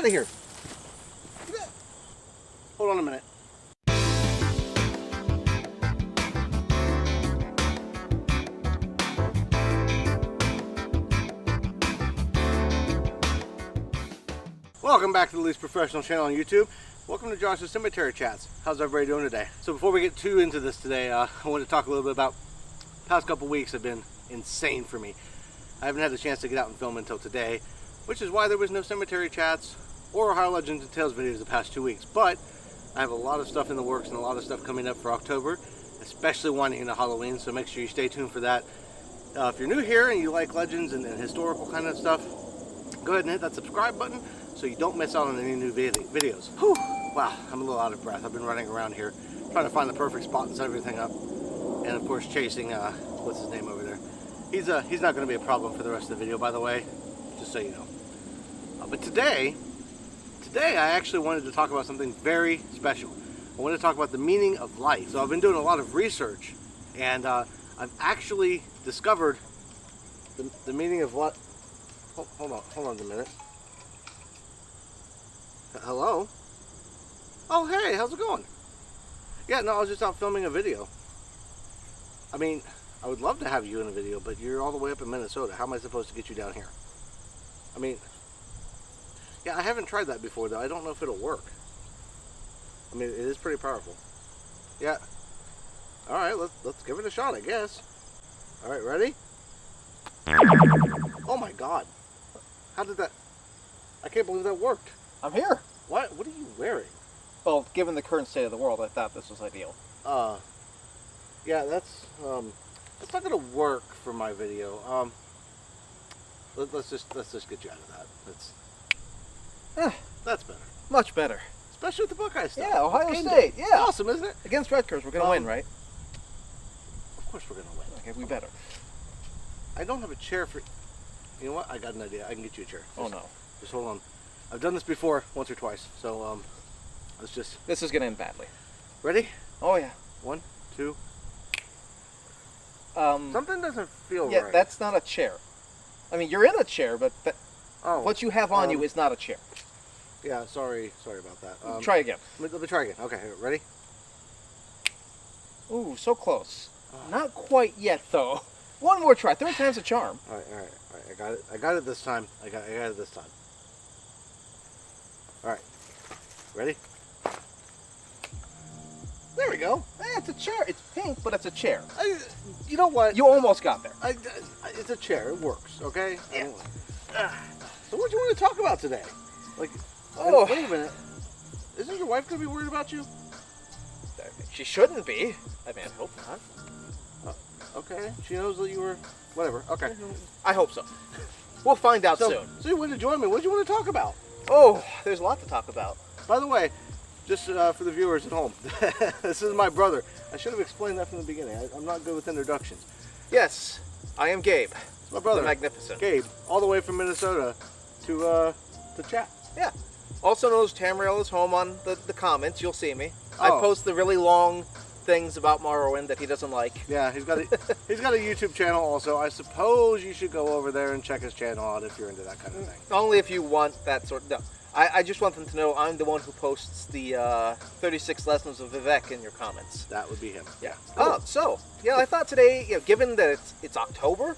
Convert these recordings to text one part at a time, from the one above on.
out of here. Hold on a minute. Welcome back to the least professional channel on YouTube. Welcome to Josh's Cemetery Chats. How's everybody doing today? So before we get too into this today, I want to talk a little bit about the past couple weeks have been insane for me. I haven't had the chance to get out and film until today, which is why there was no Cemetery Chats or Ohio Legends and Tales videos the past 2 weeks. But I have a lot of stuff in the works and a lot of stuff coming up for October, especially winding into Halloween, so make sure you stay tuned for that. If you're new here and you like legends and historical kind of stuff, go ahead and hit that subscribe button so you don't miss out on any new videos. Whew. Wow, I'm a little out of breath. I've been running around here trying to find the perfect spot and set everything up. And of course chasing, what's his name over there? He's not going to be a problem for the rest of the video, by the way, just so you know. But today I actually wanted to talk about something very special. I wanted to talk about the meaning of life. So I've been doing a lot of research, and I've actually discovered the meaning of what... Hold on a minute. Hello? Oh, hey, how's it going? Yeah, no, I was just out filming a video. I mean, I would love to have you in a video, but you're all the way up in Minnesota. How am I supposed to get you down here? I mean, yeah, I haven't tried that before, though. I don't know if it'll work. I mean, it is pretty powerful. Yeah. All right, let's give it a shot, I guess. All right, ready? Oh, my God. How did that... I can't believe that worked. I'm here. What are you wearing? Well, given the current state of the world, I thought this was ideal. Yeah, that's not gonna work for my video. Let's just get you out of that. That's better. Much better. Especially with the Buckeye stuff. Yeah, Ohio State. Yeah. Awesome, isn't it? Against Rutgers, we're gonna win, right? Of course we're gonna win. Okay, we better. I don't have a chair for... You know what? I got an idea. I can get you a chair. Oh no. Just hold on. I've done this before, once or twice. So let's just... This is gonna end badly. Ready? Oh yeah. 1, 2. Something doesn't feel right. Yeah, that's not a chair. I mean, you're in a chair, but oh, what you have on you is not a chair. Yeah, sorry about that. Try again. Let me try again. Okay, ready? Ooh, so close. Not quite yet, though. One more try. Third time's a charm. All right. I got it this time. I got it this time. All right. Ready? There we go. It's a chair. It's pink, but it's a chair. You know what? You almost got there. It's a chair. It works, okay? Yeah. So what do you want to talk about today? Like, oh, wait a minute. Isn't your wife going to be worried about you? She shouldn't be. I mean, I hope not. Okay. She knows that you were... Whatever. Okay. I hope so. We'll find out soon. So you wanted to join me. What do you want to talk about? Oh, there's a lot to talk about. By the way, just for the viewers at home, this is my brother. I should have explained that from the beginning. I'm not good with introductions. Yes, I am Gabe. It's my brother. The Magnificent. Gabe, all the way from Minnesota to chat. Yeah. Also known as Tamriel is home on the comments. You'll see me. Oh. I post the really long things about Morrowind that he doesn't like. Yeah, he's got a YouTube channel also. I suppose you should go over there and check his channel out if you're into that kind of thing. Only if you want that sort of... No. I just want them to know I'm the one who posts the 36 lessons of Vivek in your comments. That would be him. Yeah. Cool. So, yeah, I thought today, given that it's October...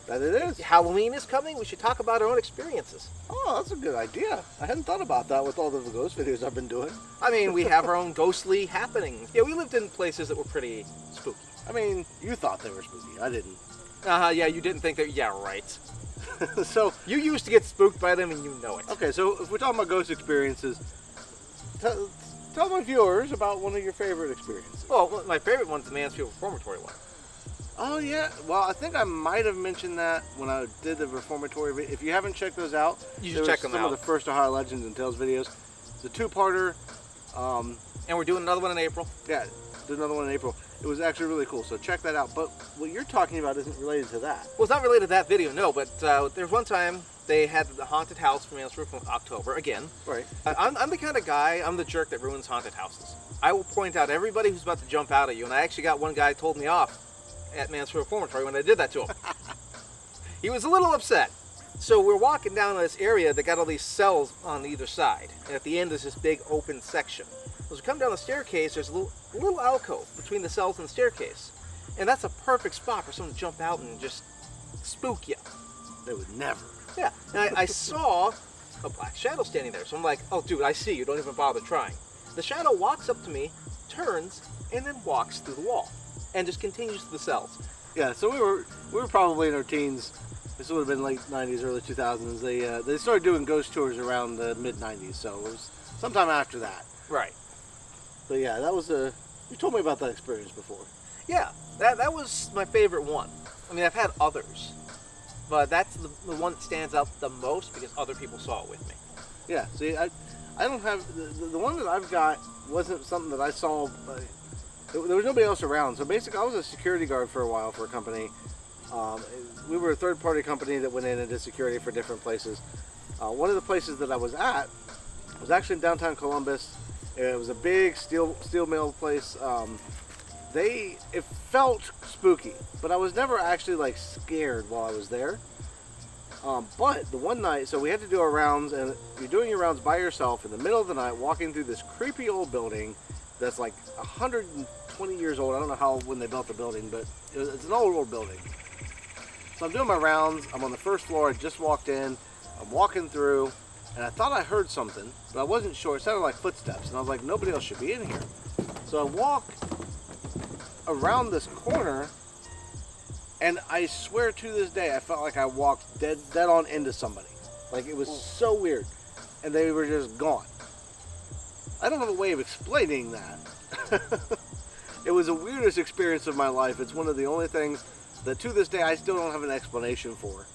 That it is. Halloween is coming, we should talk about our own experiences. Oh, that's a good idea. I hadn't thought about that with all the ghost videos I've been doing. I mean, we have our own ghostly happenings. Yeah, we lived in places that were pretty spooky. I mean, you thought they were spooky. I didn't. Yeah, you didn't think that... Yeah, right. So... You used to get spooked by them and you know it. Okay, so if we're talking about ghost experiences, tell my viewers about one of your favorite experiences. Well, my favorite one's the Mansfield Reformatory one. Oh, yeah. Well, I think I might have mentioned that when I did the Reformatory video. If you haven't checked those out, you should check them out. Some of the first Ohio Legends and Tales videos. It's a two-parter. And we're doing another one in April. Yeah, do another one in April. It was actually really cool, so check that out. But what you're talking about isn't related to that. Well, it's not related to that video, no, but there's one time they had the haunted house from Mansfield from October, again. Right. I'm the kind of guy, I'm the jerk that ruins haunted houses. I will point out everybody who's about to jump out at you, and I actually got one guy told me off at Mansfield Reformatory when I did that to him. He was a little upset. So we're walking down this area that got all these cells on either side, and at the end is this big open section. As we come down the staircase, there's a little alcove between the cells and the staircase, and that's a perfect spot for someone to jump out and just spook you. They would never. Yeah, and I saw a black shadow standing there, so I'm like, oh dude, I see you, don't even bother trying. The shadow walks up to me, turns, and then walks through the wall, and just continues to the cells. Yeah, so we were probably in our teens. This would have been late 90s, early 2000s. They started doing ghost tours around the mid 90s, so it was sometime after that. Right. But yeah, that was a. You told me about that experience before. Yeah, that was my favorite one. I mean, I've had others, but that's the one that stands out the most because other people saw it with me. Yeah, see, I don't have the one that I've got wasn't something that I saw. There was nobody else around, so basically, I was a security guard for a while for a company. We were a third-party company that went in and did security for different places. One of the places that I was at was actually in downtown Columbus. It was a big steel mill place. It felt spooky, but I was never actually like scared while I was there. But the one night, so we had to do our rounds, and you're doing your rounds by yourself in the middle of the night, walking through this creepy old building that's like 120 years old. I don't know how when they built the building, but it's an old building. So I'm doing my rounds. I'm on the first floor. I just walked in. I'm walking through, and I thought I heard something, but I wasn't sure. It sounded like footsteps, and I was like, nobody else should be in here. So I walk around this corner, and I swear to this day, I felt like I walked dead on into somebody. Like, it was so weird, and they were just gone. I don't have a way of explaining that. It was the weirdest experience of my life. It's one of the only things that to this day I still don't have an explanation for.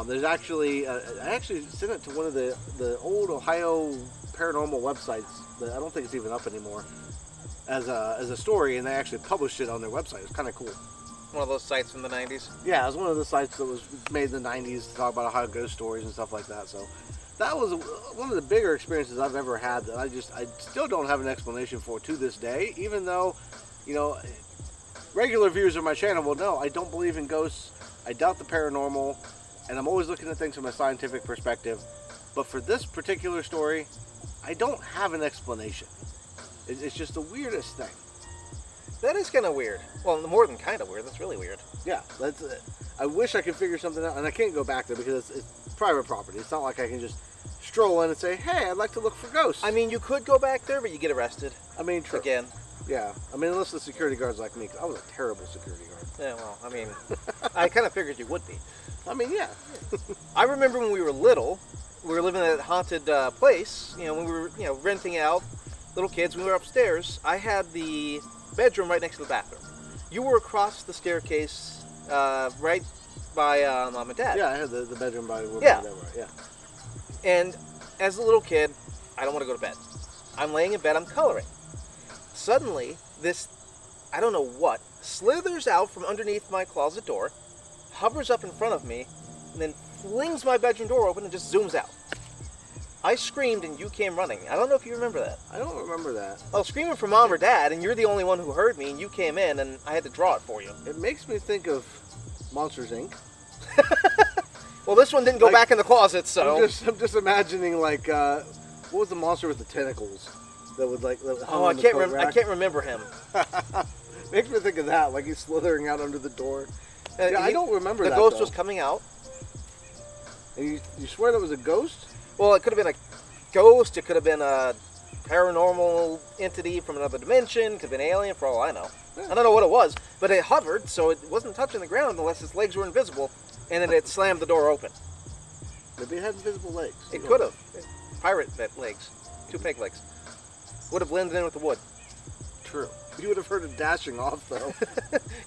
There's actually, I actually sent it to one of the old Ohio paranormal websites that I don't think it's even up anymore as a story, and they actually published it on their website. It's kind of cool. One of those sites from the 90s? Yeah, it was one of the sites that was made in the 90s to talk about Ohio ghost stories and stuff like that. So that was one of the bigger experiences I've ever had that I still don't have an explanation for to this day, even though, you know, regular viewers of my channel will know I don't believe in ghosts. I doubt the paranormal, and I'm always looking at things from a scientific perspective. But for this particular story, I don't have an explanation. It's just the weirdest thing. That is kind of weird. Well, more than kind of weird. That's really weird. Yeah, that's. I wish I could figure something out, and I can't go back there because it's private property. It's not like I can just stroll in and say, "Hey, I'd like to look for ghosts." I mean, you could go back there, but you get arrested. I mean, true. Again. Yeah, I mean, unless the security guard's like me, 'cause I was a terrible security guard. Yeah, well, I mean, I kind of figured you would be. I mean, yeah. I remember when we were little, we were living in a haunted place. You know, when we were, renting out, little kids. We were upstairs. I had the bedroom right next to the bathroom. You were across the staircase, right by Mom and Dad. Yeah, I had the bedroom by where Yeah. they were. Yeah. And as a little kid, I don't want to go to bed. I'm laying in bed. I'm coloring. Suddenly, this, I don't know what, slithers out from underneath my closet door, hovers up in front of me, and then flings my bedroom door open and just zooms out. I screamed and you came running. I don't know if you remember that. I don't remember that. I was screaming for Mom or Dad, and you're the only one who heard me, and you came in, and I had to draw it for you. It makes me think of Monsters, Inc. Well, this one didn't go back in the closet, so... I'm just imagining, like, what was the monster with the tentacles? That would, like... Oh, I can't remember him. Makes me think of that, like he's slithering out under the door. Yeah, I don't remember that, The ghost though. was coming out. And you swear that was a ghost? Well, it could have been a ghost, it could have been a paranormal entity from another dimension, could have been alien, for all I know. Yeah. I don't know what it was, but it hovered, so it wasn't touching the ground unless its legs were invisible, and then it slammed the door open. Maybe it had invisible legs. It could have. Pirate legs. 2 peg legs. Would have blended in with the wood. True. You would have heard it dashing off, though.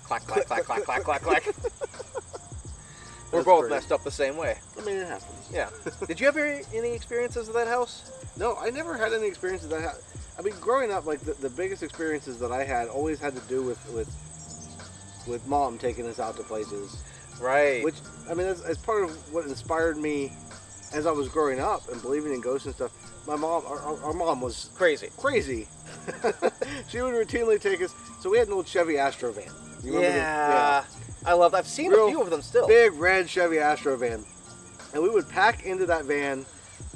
Clack, clack, clack, clack, clack, clack, clack. We're both crazy. messed up the same way. I mean, it happens. Yeah. Did you have any experiences of that house? No, I never had any experiences that I had. I mean, growing up, like, the biggest experiences that I had always had to do with Mom taking us out to places. Right. Which, I mean, as part of what inspired me as I was growing up and believing in ghosts and stuff, my mom, our mom was crazy. She would routinely take us. So we had an old Chevy Astro van. You remember Yeah. I've seen Real a few of them still. Big red Chevy Astro van. And we would pack into that van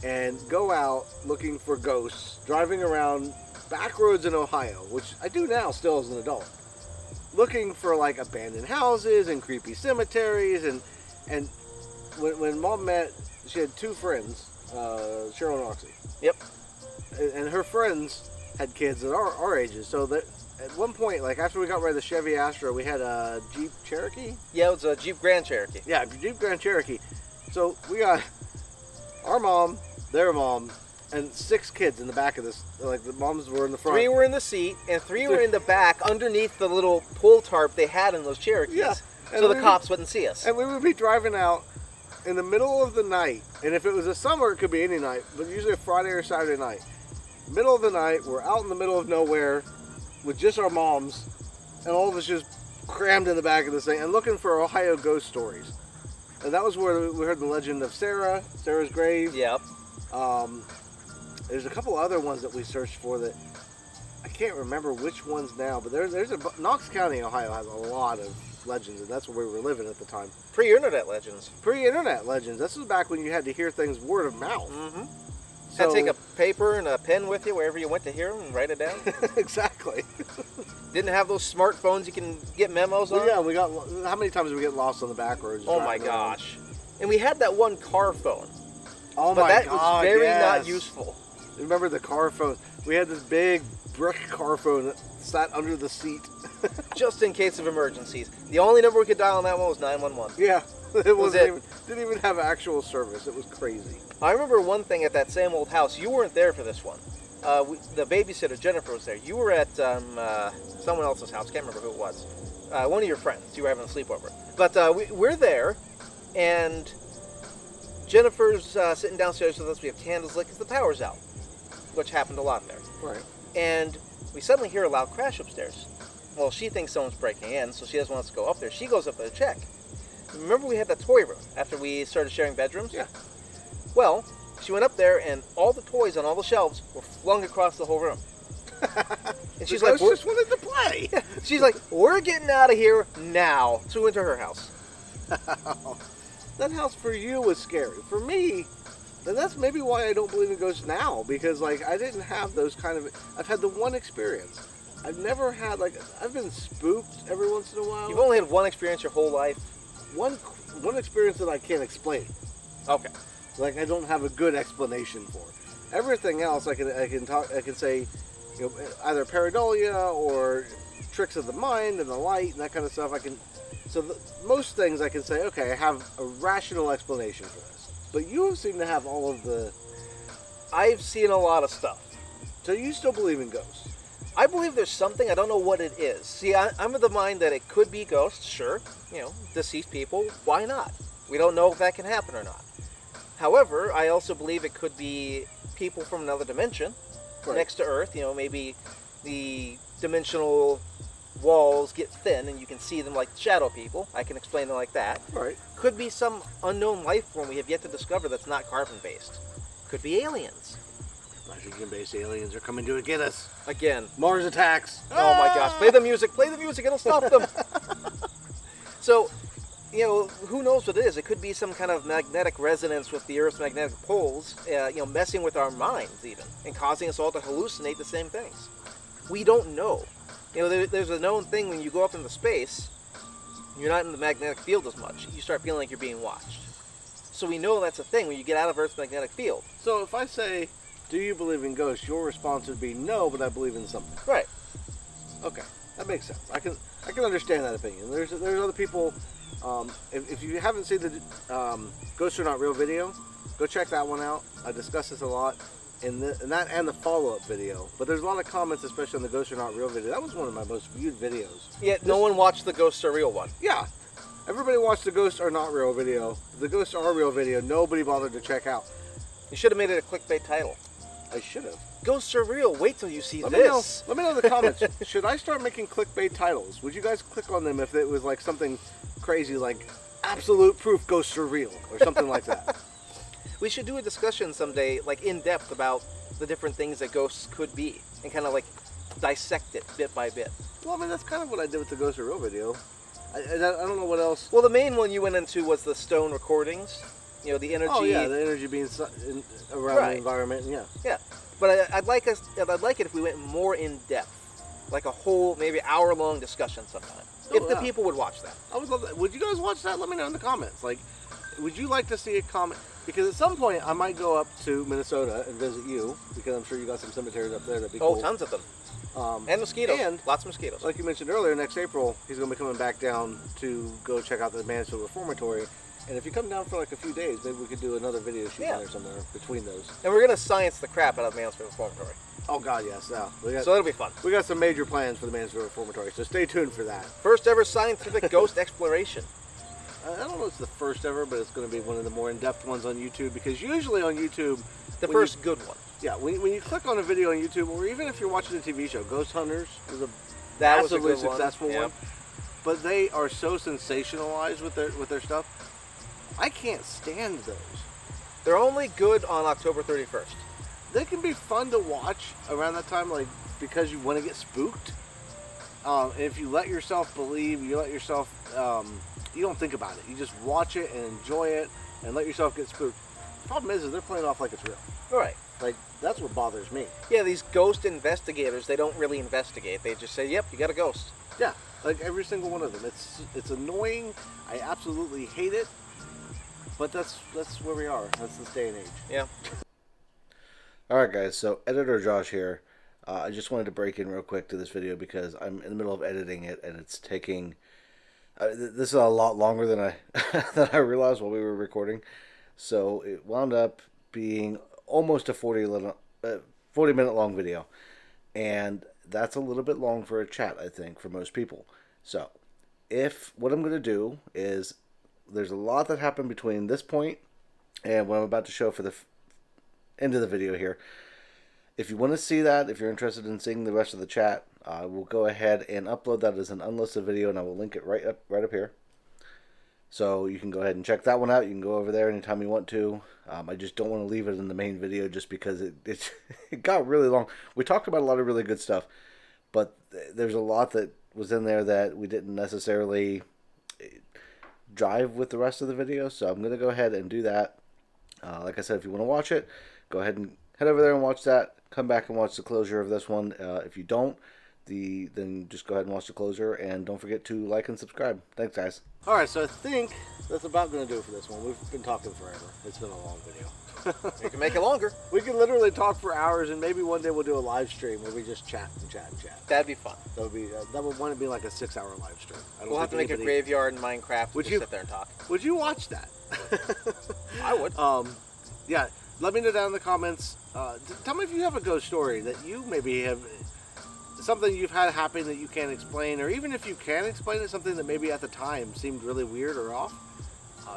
and go out looking for ghosts, driving around back roads in Ohio, which I do now still as an adult, looking for like abandoned houses and creepy cemeteries. And when Mom met, she had two friends, Cheryl and Roxy. Yep. And her friends had kids at our ages, so that at one point, like after we got rid of the Chevy Astro, we had a Jeep Cherokee. Yeah, it was a Jeep Grand Cherokee. Yeah, Jeep Grand Cherokee. So we got our mom, their mom, and 6 kids in the back of this. Like the moms were in the front. 3 were in the seat, and 3 were in the back underneath the little pull tarp they had in those Cherokees. Yeah. So the cops wouldn't see us. And we would be driving out in the middle of the night. And if it was a summer, it could be any night, but usually a Friday or Saturday night. Middle of the night, we're out in the middle of nowhere with just our moms, and all of us just crammed in the back of this thing and looking for Ohio ghost stories. And that was where we heard the legend of Sarah's grave. Yep. There's a couple other ones that we searched for that I can't remember which ones now, but there's Knox County, Ohio has a lot of legends, and that's where we were living at the time. Pre-internet legends. Pre-internet legends. This was back when you had to hear things word of mouth. Mm-hmm. So, Had to take a paper and a pen with you wherever you went to hear them and write it down. Exactly. Didn't have those smartphones you can get memos on. Well, yeah, we got. How many times did we get lost on the back roads? Oh my gosh! And we had that one car phone. Oh but my that god! was very yes. not useful. Remember the car phone? We had this big brick car phone that sat under the seat. Just in case of emergencies. The only number we could dial on that one was 911. Yeah, didn't even have actual service. It was crazy. I remember one thing at that same old house. You weren't there for this one. The babysitter, Jennifer, was there. You were at someone else's house. Can't remember who it was. One of your friends. You were having a sleepover. But we're there, and Jennifer's sitting downstairs with us. We have candles lit because the power's out, which happened a lot there. Right. And we suddenly hear a loud crash upstairs. Well, she thinks someone's breaking in, so she doesn't want us to go up there. She goes up there to check. Remember we had that toy room after we started sharing bedrooms? Yeah. Well, she went up there, and all the toys on all the shelves were flung across the whole room. And she's like, just wanted to play. She's like, we're getting out of here now. So we went to her house. That house for you was scary. For me, and that's maybe why I don't believe in ghosts now, because like I didn't have those kind of. I've had the one experience. I've never had I've been spooked every once in a while. You've only had one experience your whole life. One experience that I can't explain. Okay. Like I don't have a good explanation for. Everything else I can say, you know, either pareidolia or tricks of the mind and the light and that kind of stuff. Most things I can say, okay, I have a rational explanation for this. But you seem to have all of the. I've seen a lot of stuff. So you still believe in ghosts? I believe there's something, I don't know what it is. See, I'm of the mind that it could be ghosts, sure. You know, deceased people, why not? We don't know if that can happen or not. However, I also believe it could be people from another dimension, Right. next to Earth. You know, maybe the dimensional walls get thin and you can see them like shadow people. I can explain them like that. Right. Could be some unknown life form we have yet to discover that's not carbon-based. Could be aliens. Nitrogen-based aliens are coming to get us. Again. Mars attacks. Oh my gosh. Play the music, it'll stop them. So, you know, who knows what it is? It could be some kind of magnetic resonance with the Earth's magnetic poles, you know, messing with our minds even, and causing us all to hallucinate the same things. We don't know. You know, there's a known thing when you go up into space, you're not in the magnetic field as much. You start feeling like you're being watched. So we know that's a thing when you get out of Earth's magnetic field. So if I say, do you believe in ghosts? Your response would be no, but I believe in something. Right. Okay, that makes sense. I can understand that opinion. There's other people. If you haven't seen the Ghosts Are Not Real video, go check that one out. I discuss this a lot in that and the follow-up video. But there's a lot of comments, especially on the Ghosts Are Not Real video. That was one of my most viewed videos. Yeah, no one watched the Ghosts Are Real one. Yeah. Everybody watched the Ghosts Are Not Real video. The Ghosts Are Real video, nobody bothered to check out. You should have made it a clickbait title. I should have. Ghosts are real. Wait till you see Let this. me know in the comments. Should I start making clickbait titles? Would you guys click on them if it was like something crazy like absolute proof ghosts are real or something like that? We should do a discussion someday, like in depth, about the different things that ghosts could be and kind of like dissect it bit by bit. Well, I mean, that's kind of what I did with the Ghosts Are Real video. I don't know what else. Well, the main one you went into was the stone recordings. You know, the energy. Oh yeah, the energy being around Right. the environment. Yeah. Yeah, but I'd like it if we went more in depth, like a whole maybe hour-long discussion sometime. Oh, If the yeah. people would watch that. I would love that. Would you guys watch that? Let me know in the comments. Like, would you like to see a comment? Because at some point I might go up to Minnesota and visit you, because I'm sure you got some cemeteries up there that'd be Oh, cool. tons of them. Um, And mosquitoes. and Lots of mosquitoes. like you mentioned earlier, next April he's going to be coming back down to go check out the Mansfield Reformatory. And if you come down for like a few days, maybe we could do another video shoot Yeah. down there somewhere between those. And we're going to science the crap out of Mansfield Reformatory. Oh God, yes. Yeah. So it'll be fun. We got some major plans for the Mansfield Reformatory, so stay tuned for that. First ever scientific ghost exploration. I don't know if it's the first ever, but it's going to be one of the more in-depth ones on YouTube, because usually on YouTube, The when first good one. yeah, when you click on a video on YouTube, or even if you're watching a TV show, Ghost Hunters was a That was a massively good one. successful Yeah. one, but they are so sensationalized with their stuff. I can't stand those. They're only good on October 31st. They can be fun to watch around that time, like because you want to get spooked. And if you let yourself believe, you let yourself, you don't think about it. You just watch it and enjoy it, and let yourself get spooked. The problem is they're playing off like it's real. All right. Like that's what bothers me. Yeah, these ghost investigators, they don't really investigate. They just say, yep, you got a ghost. Yeah, like every single one of them. It's annoying. I absolutely hate it. But that's where we are. That's this day and age. Yeah. All right, guys. So editor Josh here. I just wanted to break in real quick to this video because I'm in the middle of editing it, and it's taking. This is a lot longer than I than I realized while we were recording. So it wound up being almost a 40-minute long video, and that's a little bit long for a chat, I think, for most people. So what I'm going to do is, there's a lot that happened between this point and what I'm about to show for the end of the video here. If you want to see that, if you're interested in seeing the rest of the chat, I will go ahead and upload that as an unlisted video, and I will link it right up here. So you can go ahead and check that one out. You can go over there anytime you want to. I just don't want to leave it in the main video just because it got really long. We talked about a lot of really good stuff, but there's a lot that was in there that we didn't necessarily drive with the rest of the video, so I'm going to go ahead and do that. Like I said, if you want to watch it, go ahead and head over there and watch that. Come back and watch the closure of this one. If you don't, then just go ahead and watch the closure, and don't forget to like and subscribe. Thanks, guys. All right, so I think that's about going to do it for this one. We've been talking forever. It's been a long video. You can make it longer. We can literally talk for hours, and maybe one day we'll do a live stream where we just chat and chat and chat. That'd be fun. That would want to be like a 6-hour live stream. We'll have to make a graveyard in Minecraft and just sit there and talk. Would you watch that? I would. Yeah. Let me know down in the comments. Tell me if you have a ghost story that you maybe have, something you've had happen that you can't explain, or even if you can explain it, something that maybe at the time seemed really weird or off.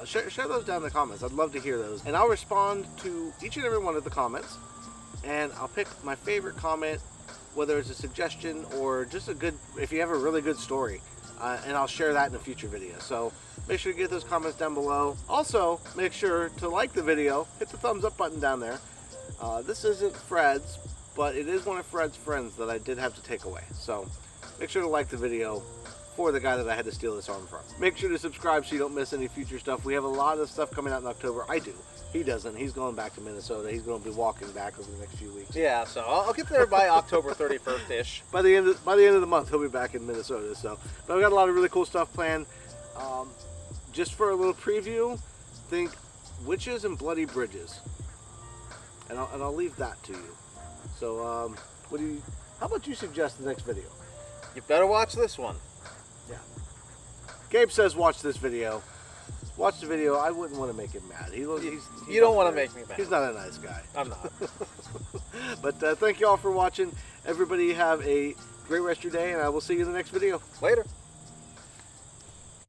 Share those down in the comments. I'd love to hear those. And I'll respond to each and every one of the comments, and I'll pick my favorite comment, whether it's a suggestion or just if you have a really good story, and I'll share that in a future video. So make sure to get those comments down below. Also, make sure to like the video, hit the thumbs up button down there. This isn't Fred's, but it is one of Fred's friends that I did have to take away. So make sure to like the video for the guy that I had to steal this arm from. Make sure to subscribe so you don't miss any future stuff. We have a lot of stuff coming out in October. I do. He doesn't. He's going back to Minnesota. He's going to be walking back over the next few weeks. Yeah, so I'll get there by October 31st-ish. By the end of the month, he'll be back in Minnesota. So, but I've got a lot of really cool stuff planned. Just for a little preview, think witches and bloody bridges, and I'll leave that to you. So, how about you suggest the next video? You better watch this one. Yeah. Gabe says watch this video. Watch the video. I wouldn't want to make him mad. You don't want to make me mad. He's not a nice guy. I'm not. But thank you all for watching. Everybody have a great rest of your day, and I will see you in the next video. Later.